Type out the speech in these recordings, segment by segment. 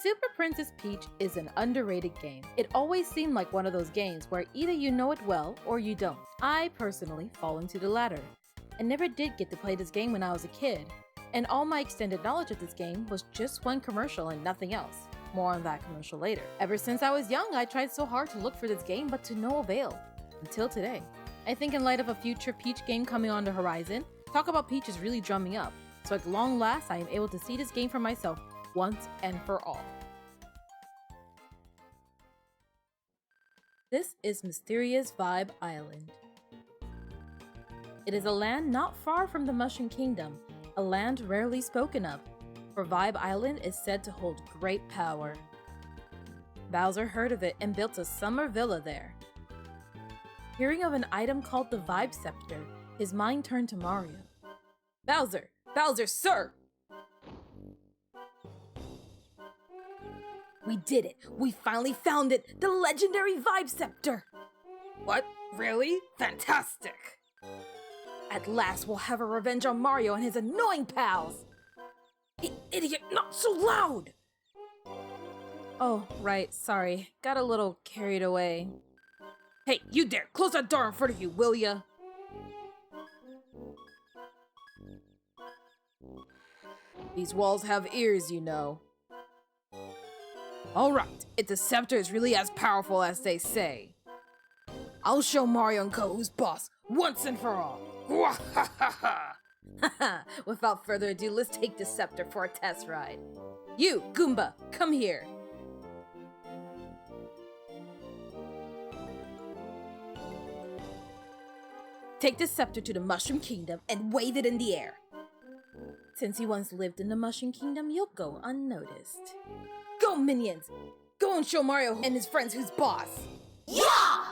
Super Princess Peach is an underrated game. It always seemed like one of those games where either you know it well or you don't. I personally fall into the latter. I never did get to play this game when I was a kid, and all my extended knowledge of this game was just one commercial and nothing else. More on that commercial later. Ever since I was young, I tried so hard to look for this game, but to no avail. Until today. I think in light of a future Peach game coming on the horizon, talk about Peach is really drumming up, so at long last I am able to see this game for myself once and for all. This is Mysterious Vibe Island. It is a land not far from the Mushroom Kingdom, a land rarely spoken of, for Vibe Island is said to hold great power. Bowser heard of it and built a summer villa there. Hearing of an item called the Vibe Scepter, his mind turned to Mario. Bowser! Bowser, sir! We did it! We finally found it! The legendary Vibe Scepter! What? Really? Fantastic! At last we'll have a revenge on Mario and his annoying pals! Idiot, not so loud! Oh, right, sorry. Got a little carried away. Hey, you there! Close that door in front of you, will ya? These walls have ears, you know. Alright, if the scepter is really as powerful as they say, I'll show Mario and Co. who's boss once and for all. Without further ado, let's take the scepter for a test ride. You, Goomba, come here. Take the scepter to the Mushroom Kingdom and wave it in the air. Since you once lived in the Mushroom Kingdom, you'll go unnoticed. Go, minions! Go and show Mario and his friends who's boss! Yeah!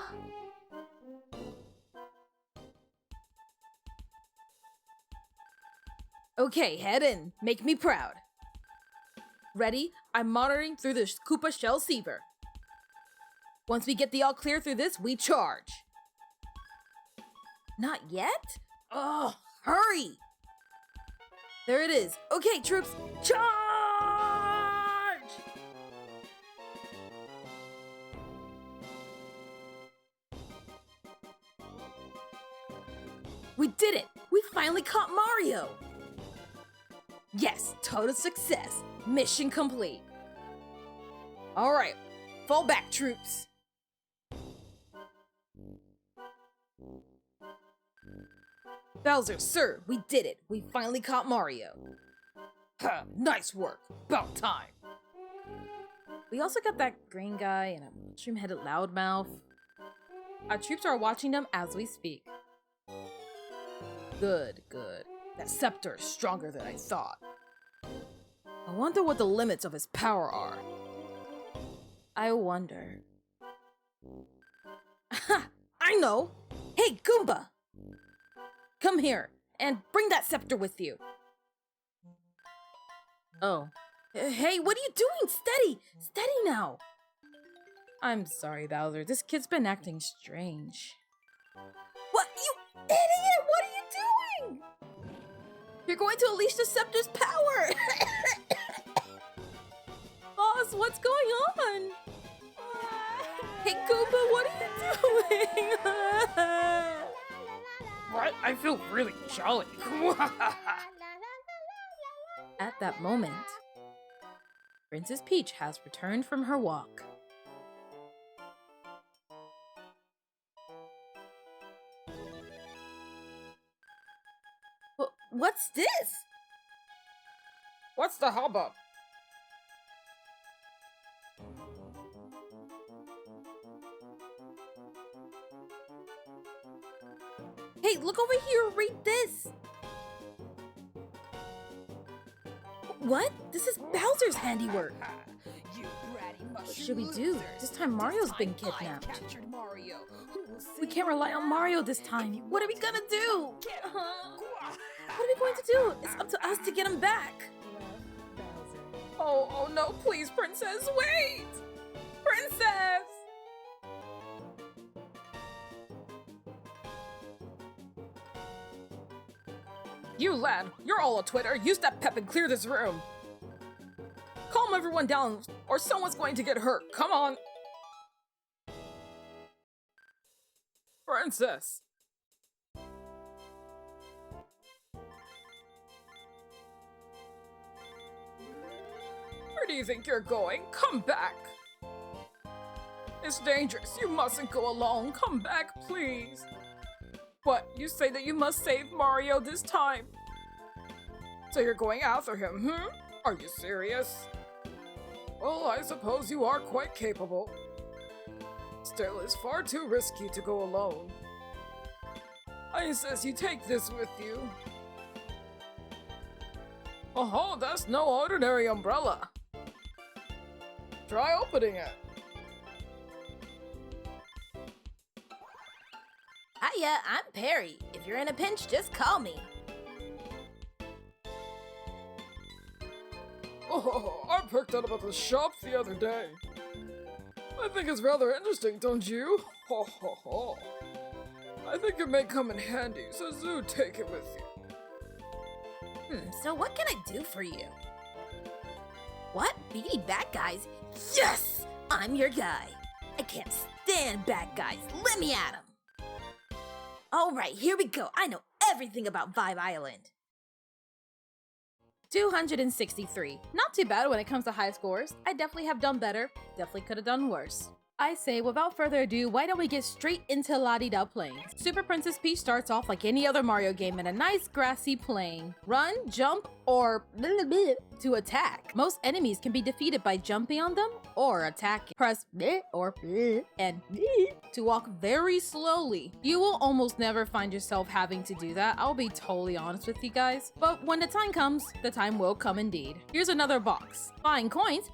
Okay, head in. Make me proud. Ready? I'm monitoring through the Koopa Shell Seaver. Once we get the all clear through this, we charge. Not yet? Ugh, hurry! There it is. Okay, troops, charge! We did it! We finally caught Mario! Yes, total success. Mission complete. Alright, fall back, troops. Bowser, sir, we did it. We finally caught Mario. Ha, nice work. About time. We also got that green guy and a mushroom-headed loudmouth. Our troops are watching them as we speak. Good, good. That scepter is stronger than I thought. I wonder what the limits of his power are. I wonder. Ha! I know! Hey, Goomba! Come here, and bring that scepter with you. Oh. Hey, what are you doing? Steady! Steady now! I'm sorry, Bowser. This kid's been acting strange. What? You idiot! What are you doing? You're going to unleash the scepter's power! Boss, what's going on? Hey, Goomba, what are you doing? What? I feel really jolly. At that moment, Princess Peach has returned from her walk. What's this? What's the hubbub? Hey, look over here, read this! What? This is Bowser's handiwork! What should we do? This time Mario's been kidnapped. We can't rely on Mario this time. What are we gonna do? What are we going to do? It's up to us to get him back. Oh no, please, Princess, wait! Princess! You lad, you're all a Twitter. Use that pep and clear this room. Calm calm everyone down or someone's going to get hurt. Come on. Princess. Where do you think you're going? Come back. It's dangerous. You mustn't go alone. Come back, please. What? You say that you must save Mario this time? So you're going after him, Are you serious? Well, I suppose you are quite capable. Still, it's far too risky to go alone. I insist you take this with you. Oh, that's no ordinary umbrella. Try opening it. Hiya, I'm Perry. If you're in a pinch, just call me. Oh, I picked it up at the shop the other day. I think it's rather interesting, don't you? Ho ho ho. I think it may come in handy, so do take it with you. So what can I do for you? What? Beating bad guys? Yes! I'm your guy. I can't stand bad guys. Let me at 'em. Alright, here we go. I know everything about Vibe Island. 263. Not too bad when it comes to high scores. I definitely have done better. Definitely could have done worse. I say, without further ado, why don't we get straight into Ladida Plains? Super Princess Peach starts off like any other Mario game in a nice grassy plain. Run, jump, or to attack. Most enemies can be defeated by jumping on them or attacking. Press or and to walk very slowly. You will almost never find yourself having to do that, I'll be totally honest with you guys. But when the time comes, the time will come indeed. Here's another box. Buying coins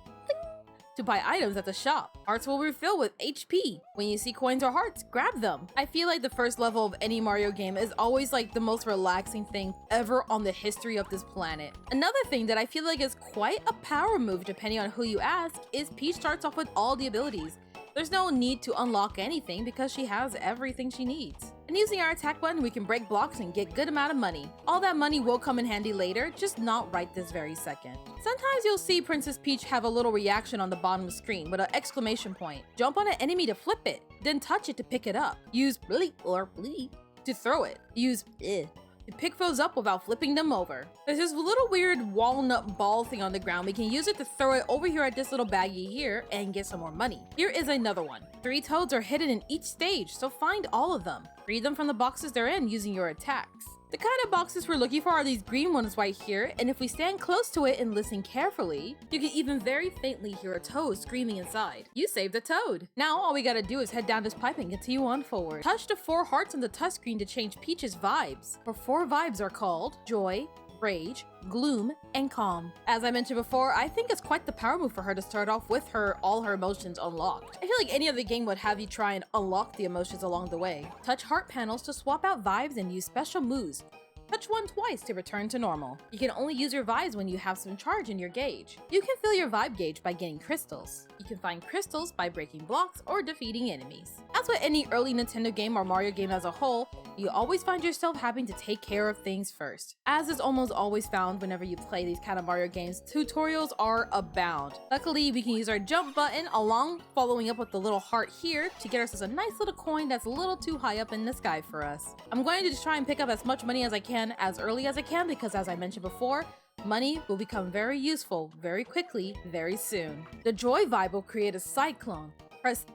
to buy items at the shop. Hearts will refill with HP. When you see coins or hearts, grab them. I feel like the first level of any Mario game is always like the most relaxing thing ever on the history of this planet. Another thing that I feel like is quite a power move depending on who you ask is Peach starts off with all the abilities. There's no need to unlock anything because she has everything she needs. And using our attack button, we can break blocks and get good amount of money. All that money will come in handy later, just not right this very second. Sometimes you'll see Princess Peach have a little reaction on the bottom of the screen with an exclamation point. Jump on an enemy to flip it, then touch it to pick it up. Use bleep or bleep to throw it. Use to pick those up without flipping them over. There's this little weird walnut ball thing on the ground. We can use it to throw it over here at this little baggie here and get some more money. Here is another one. 3 toads are hidden in each stage, so find all of them. Free them from the boxes they're in using your attacks. The kind of boxes we're looking for are these green ones right here, and if we stand close to it and listen carefully, you can even very faintly hear a toad screaming inside. You saved a toad! Now all we gotta do is head down this pipe and continue on forward. Touch the 4 hearts on the touchscreen to change Peach's vibes. Her 4 vibes are called Joy, Rage, Gloom, and Calm. As I mentioned before, I think it's quite the power move for her to start off with all her emotions unlocked. I feel like any other game would have you try and unlock the emotions along the way. Touch heart panels to swap out vibes and use special moves. Touch one twice to return to normal. You can only use your vibes when you have some charge in your gauge. You can fill your vibe gauge by getting crystals. You can find crystals by breaking blocks or defeating enemies. As with any early Nintendo game or Mario game as a whole, you always find yourself having to take care of things first. As is almost always found whenever you play these kind of Mario games, tutorials are abound. Luckily, we can use our jump button along following up with the little heart here to get ourselves a nice little coin that's a little too high up in the sky for us. I'm going to just try and pick up as much money as I can as early as I can because, as I mentioned before, money will become very useful very quickly, very soon. The Joy vibe will create a cyclone. Press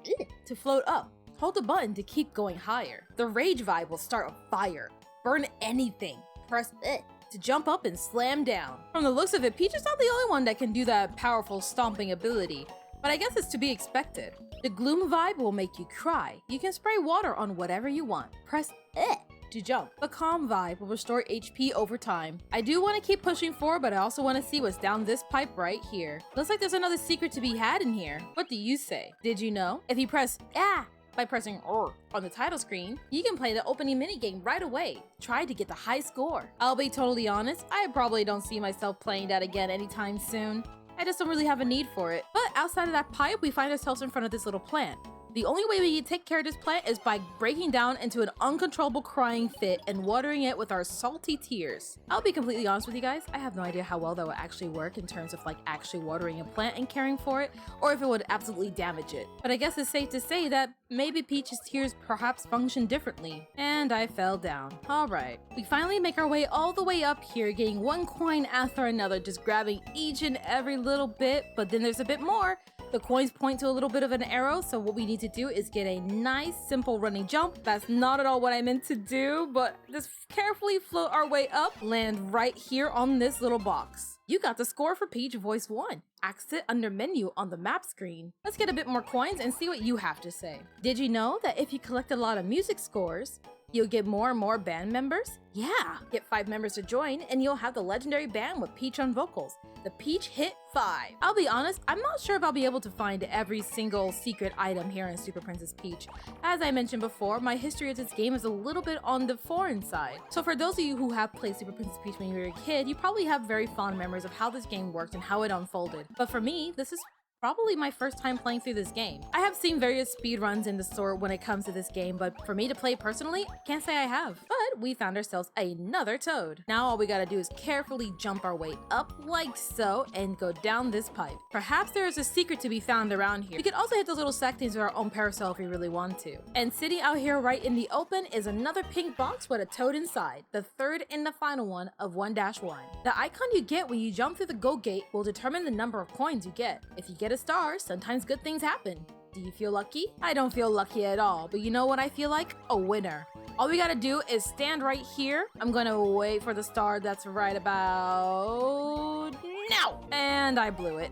to float up. Hold the button to keep going higher. The Rage vibe will start a fire. Burn anything. Press to jump up and slam down. From the looks of it, Peach is not the only one that can do that powerful stomping ability, but I guess it's to be expected. The Gloom vibe will make you cry. You can spray water on whatever you want. Press to jump. The Calm vibe will restore HP over time. I do want to keep pushing forward, but I also want to see what's down this pipe right here. Looks like there's another secret to be had in here. What do you say? Did you know? If you press by pressing on the title screen, you can play the opening minigame right away. Try to get the high score. I'll be totally honest, I probably don't see myself playing that again anytime soon. I just don't really have a need for it. But outside of that pipe, we find ourselves in front of this little plant. The only way we can take care of this plant is by breaking down into an uncontrollable crying fit and watering it with our salty tears. I'll be completely honest with you guys, I have no idea how well that would actually work in terms of like actually watering a plant and caring for it, or if it would absolutely damage it. But I guess it's safe to say that maybe Peach's tears perhaps function differently. And I fell down. Alright, we finally make our way all the way up here, getting one coin after another, just grabbing each and every little bit, but then there's a bit more. The coins point to a little bit of an arrow, so what we need to do is get a nice, simple running jump. That's not at all what I meant to do, but just carefully float our way up, land right here on this little box. You got the score for Peach Voice 1. Exit under menu on the map screen. Let's get a bit more coins and see what you have to say. Did you know that if you collect a lot of music scores, you'll get more and more band members? Yeah! Get 5 members to join and you'll have the legendary band with Peach on vocals, the Peach Hit 5. I'll be honest, I'm not sure if I'll be able to find every single secret item here in Super Princess Peach. As I mentioned before, my history of this game is a little bit on the foreign side. So for those of you who have played Super Princess Peach when you were a kid, you probably have very fond memories of how this game worked and how it unfolded. But for me, this is probably my first time playing through this game. I have seen various speedruns in the store when it comes to this game, but for me to play personally, can't say I have. But we found ourselves another toad. Now all we gotta do is carefully jump our way up like so and go down this pipe. Perhaps there is a secret to be found around here. We could also hit those little sections with our own parasol if we really want to. And sitting out here right in the open is another pink box with a toad inside, the third and the final one of 1-1. The icon you get when you jump through the go gate will determine the number of coins you get. If you get a star, sometimes good things happen. Do you feel lucky? I don't feel lucky at all, but you know what I feel like? A winner. All we gotta do is stand right here. I'm gonna wait for the star that's right about now. And I blew it.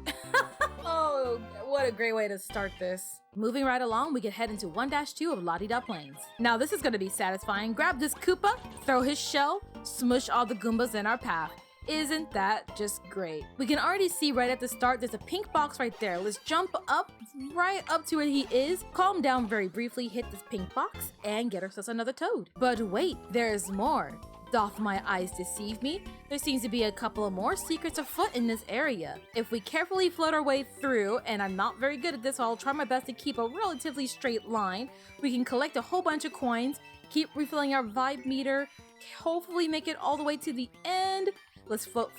Oh, what a great way to start this. Moving right along, we can head into 1-2 of Ladida Plains. Now this is gonna be satisfying. Grab this Koopa, throw his shell, smush all the Goombas in our path. Isn't that just great? We can already see right at the start there's a pink box right there. Let's jump up right up to where he is, calm down very briefly, hit this pink box, and get ourselves another toad. But wait, there's more. Doth my eyes deceive me? There seems to be a couple of more secrets afoot in this area. If we carefully float our way through, and I'm not very good at this, so I'll try my best to keep a relatively straight line, we can collect a whole bunch of coins, keep refilling our vibe meter, hopefully make it all the way to the end. Let's float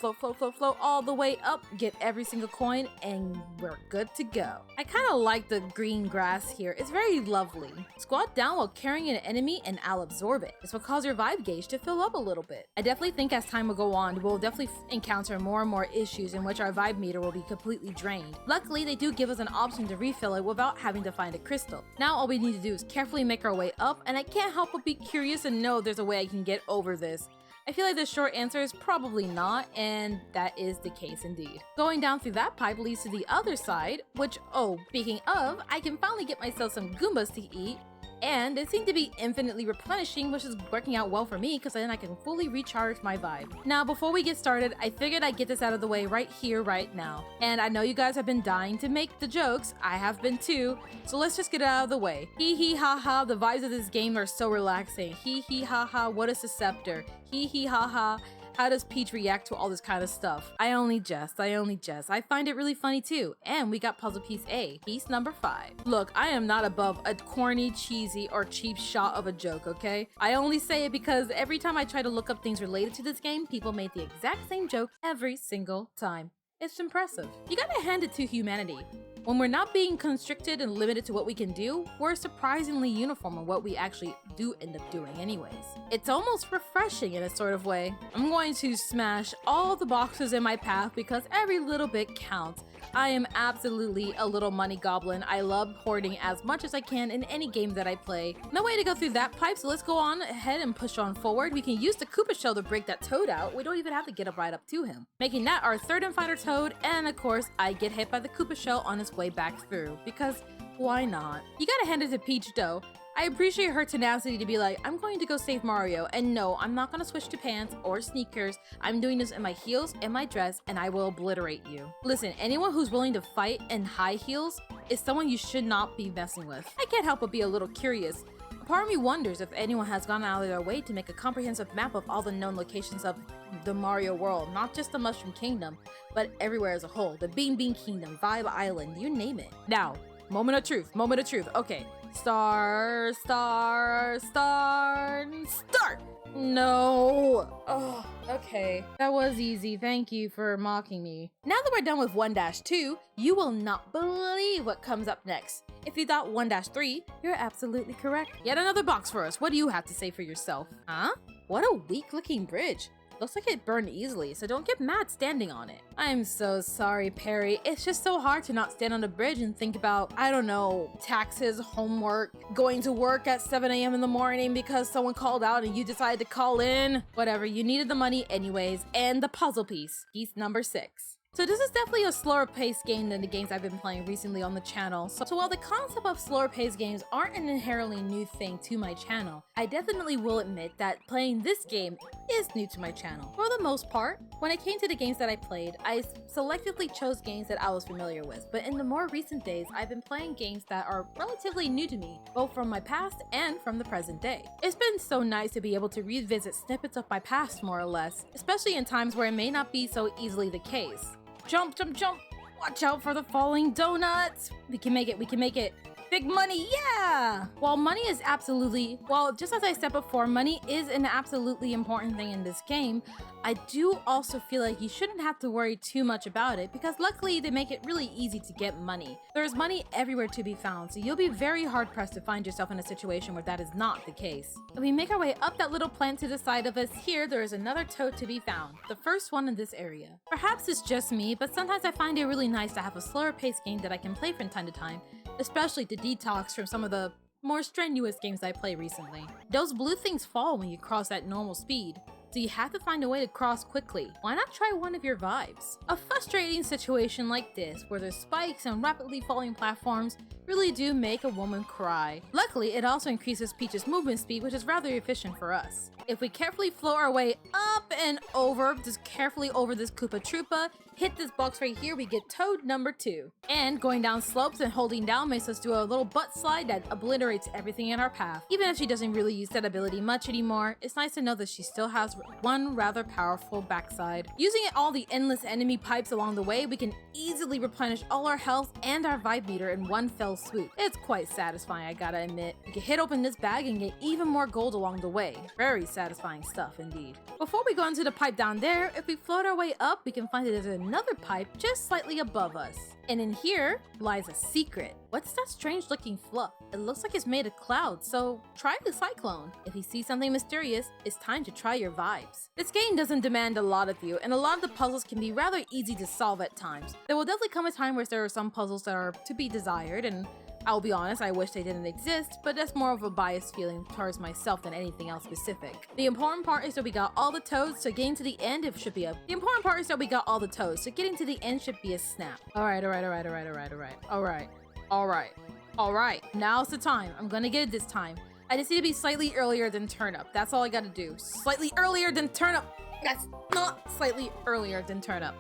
all the way up, get every single coin, and we're good to go. I kind of like the green grass here. It's very lovely. Squat down while carrying an enemy and I'll absorb it. This will cause your vibe gauge to fill up a little bit. I definitely think as time will go on, we'll definitely encounter more and more issues in which our vibe meter will be completely drained. Luckily, they do give us an option to refill it without having to find a crystal. Now all we need to do is carefully make our way up, and I can't help but be curious and know there's a way I can get over this. I feel like the short answer is probably not, and that is the case indeed. Going down through that pipe leads to the other side, which, oh, speaking of, I can finally get myself some Goombas to eat, and they seem to be infinitely replenishing, which is working out well for me because then I can fully recharge my vibe. Now, before we get started, I figured I'd get this out of the way right here, right now. And I know you guys have been dying to make the jokes, I have been too, so let's just get it out of the way. Hee hee ha ha, the vibes of this game are so relaxing. Hee hee ha ha, what is a scepter? Hee hee ha ha. How does Peach react to all this kind of stuff? I only jest. I find it really funny too. And we got puzzle piece A, piece number 5. Look, I am not above a corny, cheesy, or cheap shot of a joke, okay? I only say it because every time I try to look up things related to this game, people made the exact same joke every single time. It's impressive. You gotta hand it to humanity. When we're not being constricted and limited to what we can do, we're surprisingly uniform in what we actually do end up doing anyways. It's almost refreshing in a sort of way. I'm going to smash all the boxes in my path because every little bit counts. I am absolutely a little money goblin. I love hoarding as much as I can in any game that I play. No way to go through that pipe, so let's go on ahead and push on forward. We can use the Koopa shell to break that toad out. We don't even have to get up right up to him. Making that our third and final toad, and of course, I get hit by the Koopa shell on its way back through, because why not? You gotta hand it to Peach though. I appreciate her tenacity to be like, I'm going to go save Mario, and no, I'm not gonna switch to pants or sneakers. I'm doing this in my heels and my dress, and I will obliterate you. Listen, anyone who's willing to fight in high heels is someone you should not be messing with. I can't help but be a little curious. A part of me wonders if anyone has gone out of their way to make a comprehensive map of all the known locations of the Mario world, not just the Mushroom Kingdom, but everywhere as a whole. The Bean Bean Kingdom, Vibe Island, you name it. Now, moment of truth. Okay, Start. No. Oh, okay. That was easy. Thank you for mocking me. Now that we're done with 1-2, you will not believe what comes up next. If you thought 1-3, you're absolutely correct. Yet another box for us. What do you have to say for yourself? Huh? What a weak-looking bridge. Looks like it burned easily, so don't get mad standing on it. I'm so sorry, Perry. It's just so hard to not stand on a bridge and think about, I don't know, taxes, homework, going to work at 7 a.m. in the morning because someone called out and you decided to call in. Whatever, you needed the money anyways. And the puzzle piece number 6. So this is definitely a slower paced game than the games I've been playing recently on the channel. So while the concept of slower paced games aren't an inherently new thing to my channel, I definitely will admit that playing this game is new to my channel. For the most part, when it came to the games that I played, I selectively chose games that I was familiar with, but in the more recent days, I've been playing games that are relatively new to me, both from my past and from the present day. It's been so nice to be able to revisit snippets of my past more or less, especially in times where it may not be so easily the case. Jump, jump, jump! Watch out for the falling donuts! We can make it! Big money, yeah! Just as I said before, money is an absolutely important thing in this game, I do also feel like you shouldn't have to worry too much about it because luckily they make it really easy to get money. There's money everywhere to be found, so you'll be very hard pressed to find yourself in a situation where that is not the case. If we make our way up that little plant to the side of us here, there is another toad to be found, the first one in this area. Perhaps it's just me, but sometimes I find it really nice to have a slower paced game that I can play from time to time, especially to detox from some of the more strenuous games I play recently. Those blue things fall when you cross at normal speed, so you have to find a way to cross quickly. Why not try one of your vibes? A frustrating situation like this, where there's spikes and rapidly falling platforms, really do make a woman cry. Luckily, it also increases Peach's movement speed, which is rather efficient for us. If we carefully float our way up and over, just carefully over this Koopa Troopa, hit this box right here, we get toad number 2. And going down slopes and holding down makes us do a little butt slide that obliterates everything in our path. Even if she doesn't really use that ability much anymore, it's nice to know that she still has one rather powerful backside. Using all the endless enemy pipes along the way, we can easily replenish all our health and our vibe meter in one fell swoop. It's quite satisfying, I gotta admit. We can hit open this bag and get even more gold along the way. Very satisfying stuff indeed. Before we go into the pipe down there, if we float our way up, we can find that there's another pipe just slightly above us. And in here lies a secret. What's that strange looking fluff? It looks like it's made of clouds, so try the cyclone. If you see something mysterious, it's time to try your vibes. This game doesn't demand a lot of you, and a lot of the puzzles can be rather easy to solve at times. There will definitely come a time where there are some puzzles that are to be desired, and I'll be honest, I wish they didn't exist, but that's more of a biased feeling towards myself than anything else specific. The important part is that we got all the toads, so getting to the end should be a snap. Alright. Now's the time. I'm gonna get it this time. I just need to be slightly earlier than turn up. That's all I gotta do. Slightly earlier than turn up. That's not slightly earlier than turn up.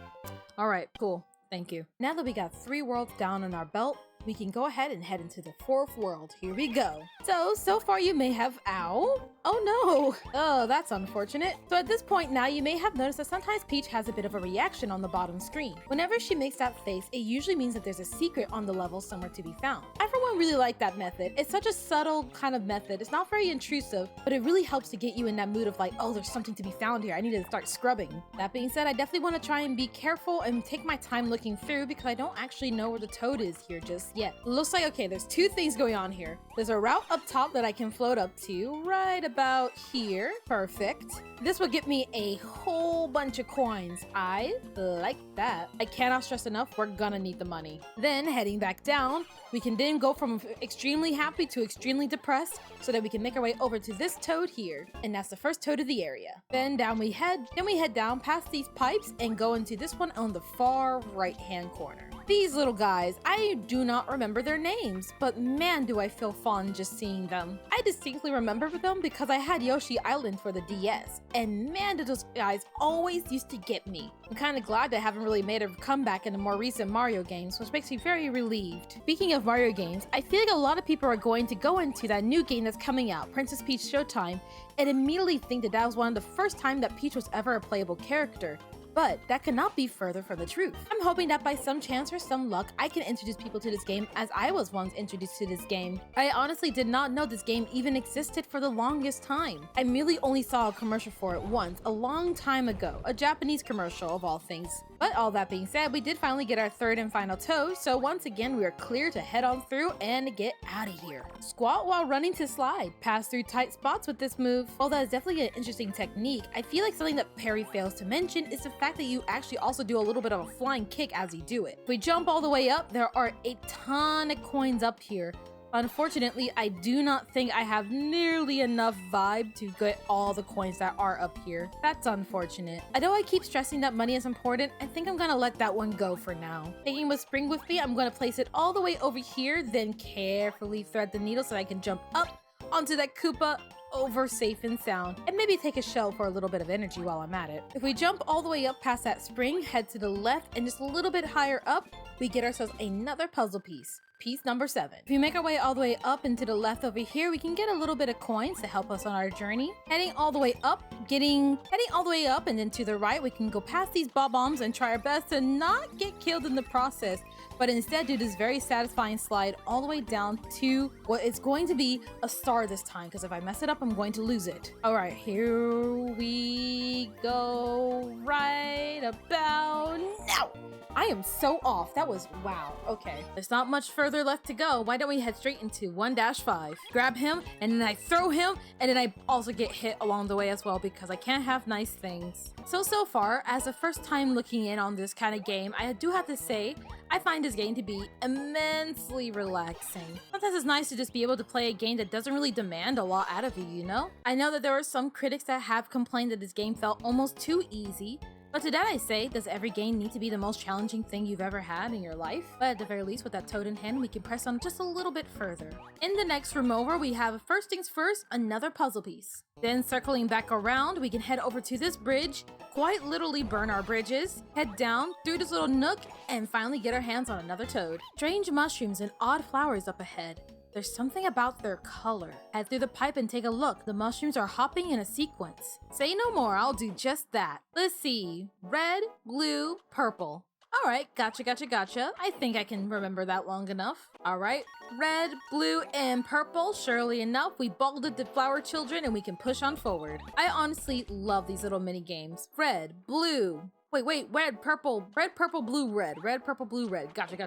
Alright, cool. Thank you. Now that we got 3 worlds down on our belt, we can go ahead and head into the 4th world. Here we go. So far you may have, ow? Oh no. Oh, that's unfortunate. So at this point now, you may have noticed that sometimes Peach has a bit of a reaction on the bottom screen. Whenever she makes that face, it usually means that there's a secret on the level somewhere to be found. I for one really like that method. It's such a subtle kind of method. It's not very intrusive, but it really helps to get you in that mood of like, oh, there's something to be found here. I need to start scrubbing. That being said, I definitely want to try and be careful and take my time looking through because I don't actually know where the toad is here just yet. Looks like, okay, there's 2 things going on here. There's a route up top that I can float up to right about here. Perfect. This will get me a whole bunch of coins. I like that. I cannot stress enough, we're gonna need the money. Then heading back down, we can then go from extremely happy to extremely depressed so that we can make our way over to this toad here. And that's the first toad of the area. Then we head down past these pipes and go into this one on the far right hand corner. These little guys, I do not remember their names, but man do I feel fun just seeing them. I distinctly remember them because I had Yoshi Island for the DS, and man did those guys always used to get me. I'm kind of glad they haven't really made a comeback in the more recent Mario games, which makes me very relieved. Speaking of Mario games, I feel like a lot of people are going to go into that new game that's coming out, Princess Peach Showtime, and immediately think that was one of the first time that Peach was ever a playable character. But that could not be further from the truth. I'm hoping that by some chance or some luck, I can introduce people to this game as I was once introduced to this game. I honestly did not know this game even existed for the longest time. I merely only saw a commercial for it once, a long time ago, a Japanese commercial of all things. But all that being said, we did finally get our third and final toad, so once again we are clear to head on through and get out of here. Squat while running to slide, pass through tight spots with this move. While that is definitely an interesting technique, I feel like something that Perry fails to mention is the fact that you actually also do a little bit of a flying kick as you do it. If we jump all the way up, there are a ton of coins up here. Unfortunately, I do not think I have nearly enough vibe to get all the coins that are up here. That's unfortunate. Although I keep stressing that money is important, I think I'm gonna let that one go for now. Taking a spring with me, I'm gonna place it all the way over here, then carefully thread the needle so I can jump up onto that Koopa over safe and sound, and maybe take a shell for a little bit of energy while I'm at it. If we jump all the way up past that spring, head to the left, and just a little bit higher up, we get ourselves another puzzle piece. Piece number 7. If we make our way all the way up and to the left over here, we can get a little bit of coins to help us on our journey. Heading all the way up, heading all the way up and then to the right, we can go past these bob-ombs and try our best to not get killed in the process, but instead do this very satisfying slide all the way down to what is going to be a star this time, because if I mess it up, I'm going to lose it. All right, here we go right about now. I am so off. That was wow. Okay, there's not much further left to go. Why don't we head straight into 1-5? Grab him, and then I throw him, and then I also get hit along the way as well because I can't have nice things. So far, as the first time looking in on this kind of game, I do have to say, I find this game to be immensely relaxing. Sometimes it's nice to just be able to play a game that doesn't really demand a lot out of you, you know? I know that there are some critics that have complained that this game felt almost too easy, but to that I say, does every game need to be the most challenging thing you've ever had in your life? But at the very least, with that toad in hand, we can press on just a little bit further. In the next room over, we have, first things first, another puzzle piece. Then circling back around, we can head over to this bridge, quite literally burn our bridges, head down through this little nook, and finally get our hands on another toad. Strange mushrooms and odd flowers up ahead. There's something about their color. Head through the pipe and take a look. The mushrooms are hopping in a sequence. Say no more, I'll do just that. Let's see. Red, blue, purple. All right, gotcha. I think I can remember that long enough. All right, red, blue, and purple. Surely enough, we balded the flower children and we can push on forward. I honestly love these little mini games. Red, blue. Wait, red, purple, blue, red, red, purple, blue, red. Gotcha.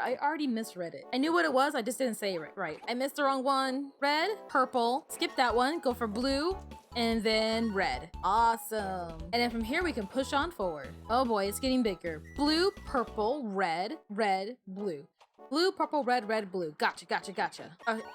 I already misread it. I knew what it was, I just didn't say it right. I missed the wrong one. Red, purple, skip that one, go for blue, and then red. Awesome. And then from here, we can push on forward. Oh boy, it's getting bigger. Blue, purple, red, red, blue. Blue, purple, red, red, blue. Gotcha.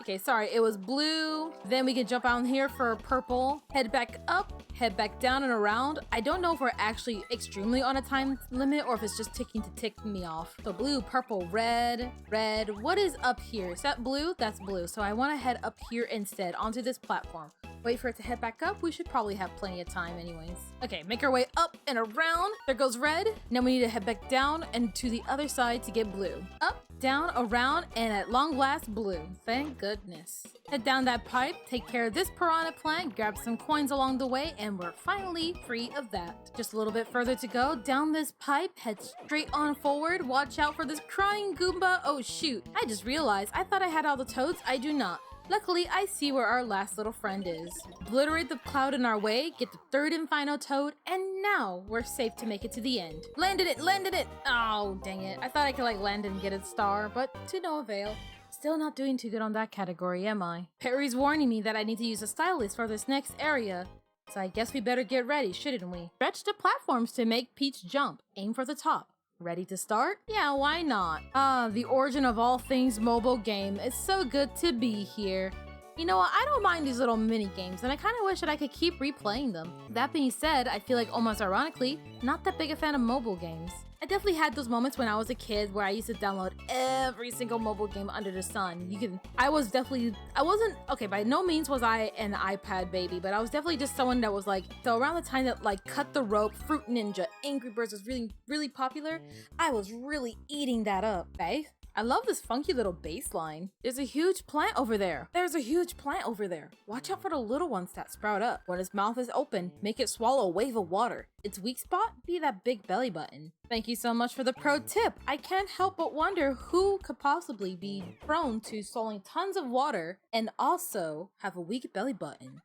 Okay, sorry, it was blue. Then we can jump out here for purple. Head back up, head back down and around. I don't know if we're actually extremely on a time limit or if it's just ticking to tick me off. So blue, purple, red, red. What is up here? Is that blue? That's blue. So I want to head up here instead onto this platform. Wait for it to head back up. We should probably have plenty of time anyways. Okay, make our way up and around. There goes red. Now we need to head back down and to the other side to get blue. Up, down, around, and at long last, blue. Thank goodness. Head down that pipe, take care of this piranha plant, grab some coins along the way, and we're finally free of that. Just a little bit further to go. Down this pipe, head straight on forward. Watch out for this crying Goomba. Oh shoot, I just realized I thought I had all the toads. I do not. Luckily, I see where our last little friend is. Obliterate the cloud in our way, get the third and final toad, and now we're safe to make it to the end. Landed it! Oh, dang it. I thought I could land and get a star, but to no avail. Still not doing too good on that category, am I? Perry's warning me that I need to use a stylus for this next area, so I guess we better get ready, shouldn't we? Stretch the platforms to make Peach jump. Aim for the top. Ready to start? Yeah, why not? The origin of all things mobile game. It's so good to be here. You know what? I don't mind these little mini games, and I kind of wish that I could keep replaying them. That being said, I feel like almost ironically, not that big a fan of mobile games. I definitely had those moments when I was a kid where I used to download every single mobile game under the sun. I wasn't, okay, by no means was I an iPad baby, but I was definitely just someone that was so around the time that Cut the Rope, Fruit Ninja, Angry Birds was really, really popular, I was really eating that up, okay? I love this funky little bass line. There's a huge plant over there. There's a huge plant over there. Watch out for the little ones that sprout up. When its mouth is open, make it swallow a wave of water. Its weak spot? Be that big belly button. Thank you so much for the pro tip. I can't help but wonder who could possibly be prone to swallowing tons of water and also have a weak belly button.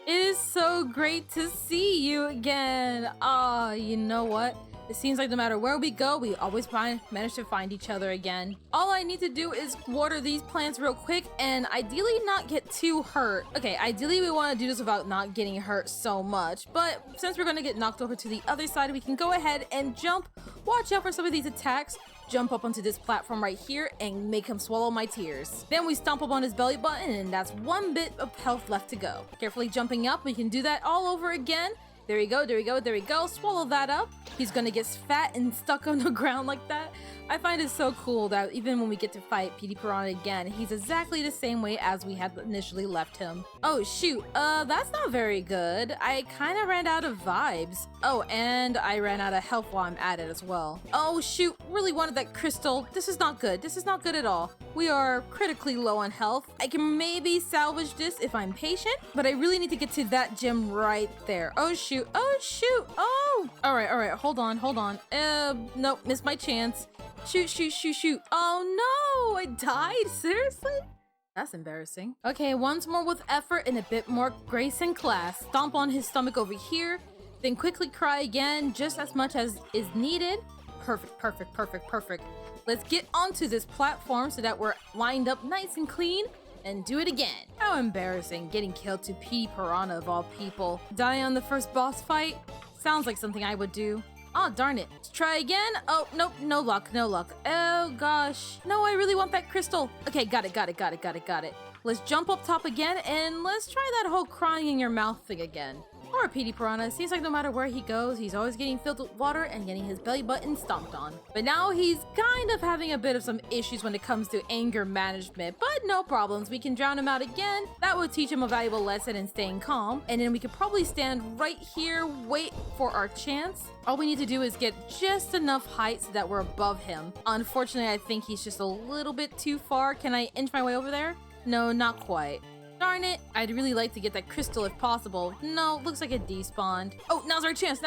It is so great to see you again. You know what? It seems like no matter where we go, we always manage to find each other again. All I need to do is water these plants real quick and ideally not get too hurt. Okay, ideally we want to do this without not getting hurt so much, but since we're going to get knocked over to the other side, we can go ahead and jump. Watch out for some of these attacks. Jump up onto this platform right here and make him swallow my tears. Then we stomp up on his belly button and that's one bit of health left to go. Carefully jumping up, we can do that all over again. There we go, there we go, there we go. Swallow that up. He's gonna get fat and stuck on the ground like that. I find it so cool that even when we get to fight Petey Piranha again, he's exactly the same way as we had initially left him. Oh shoot, that's not very good. I kinda ran out of vibes. Oh, and I ran out of health while I'm at it as well. Oh shoot, really wanted that crystal. This is not good. This is not good at all. We are critically low on health. I can maybe salvage this if I'm patient, but I really need to get to that gem right there. Oh shoot, oh shoot, oh! Alright, hold on. Nope, missed my chance. Shoot. Oh no, I died, seriously? That's embarrassing. Okay, once more with effort and a bit more grace and class. Stomp on his stomach over here, then quickly cry again just as much as is needed. Perfect. Let's get onto this platform so that we're lined up nice and clean and do it again. How embarrassing, getting killed to Petey Piranha of all people. Die on the first boss fight? Sounds like something I would do. Oh, darn it. Let's try again. Oh, nope, no luck. Oh, gosh. No, I really want that crystal. Okay, got it. Let's jump up top again, and let's try that whole crying in your mouth thing again. Poor Petey Piranha. Seems like no matter where he goes, he's always getting filled with water and getting his belly button stomped on. But now he's kind of having a bit of some issues when it comes to anger management, but no problems. We can drown him out again. That would teach him a valuable lesson in staying calm. And then we could probably stand right here, wait for our chance. All we need to do is get just enough height so that we're above him. Unfortunately, I think he's just a little bit too far. Can I inch my way over there? No, not quite. Darn it, I'd really like to get that crystal if possible. No, looks like it despawned. Oh, now's our chance.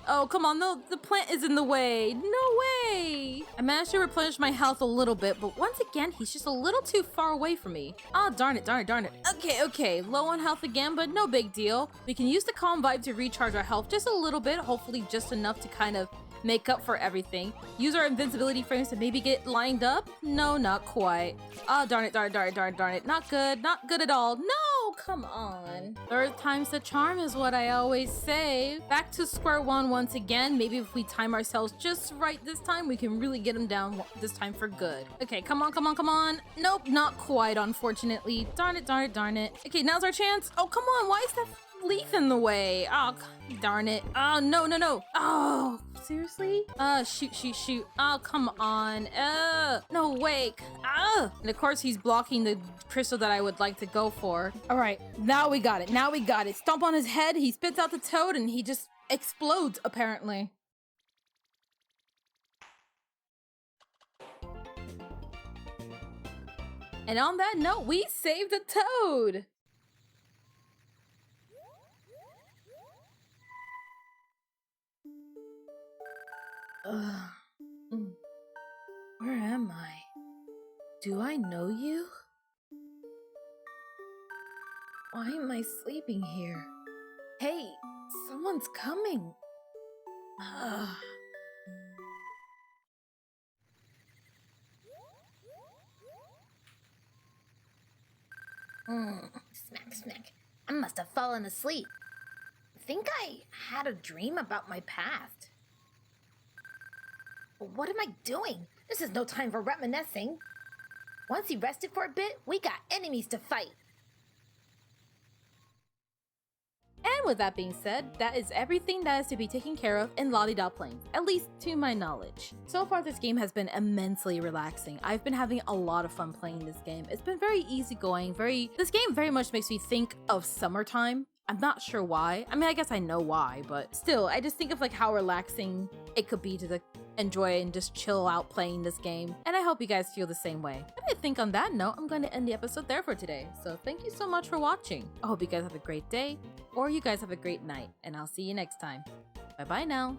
Oh, come on, no, the plant is in the way. No way. I managed to replenish my health a little bit, but once again, he's just a little too far away from me. Oh, darn it. Okay, low on health again, but no big deal. We can use the calm vibe to recharge our health just a little bit, hopefully just enough to kind of make up for everything. Use our invincibility frames to maybe get lined up? No, not quite. Oh, darn it. Not good at all. No, come on. Third time's the charm is what I always say. Back to square one once again. Maybe if we time ourselves just right this time, we can really get him down this time for good. Okay, come on. Nope, not quite, unfortunately. Darn it. Okay, now's our chance. Oh, come on, why is that leaf in the way? Oh, darn it. Oh, no. Oh, seriously? Shoot. Oh, come on. No way. And of course he's blocking the crystal that I would like to go for. All right, now we got it. Stomp on his head, he spits out the toad, and he just explodes, apparently. And on that note, we saved the toad! Where am I? Do I know you? Why am I sleeping here? Hey, someone's coming. Smack. I must have fallen asleep. I think I had a dream about my past. But what am I doing? This is no time for reminiscing. Once he rested for a bit, we got enemies to fight. And with that being said, that is everything that is to be taken care of in Ladida Plains, at least to my knowledge. So far, this game has been immensely relaxing. I've been having a lot of fun playing this game. It's been very easygoing, this game very much makes me think of summertime. I'm not sure why. I mean, I guess I know why, but still, I just think of like how relaxing it could be to enjoy and just chill out playing this game. And I hope you guys feel the same way. And I think on that note, I'm going to end the episode there for today. So thank you so much for watching. I hope you guys have a great day, or you guys have a great night, and I'll see you next time. Bye bye now.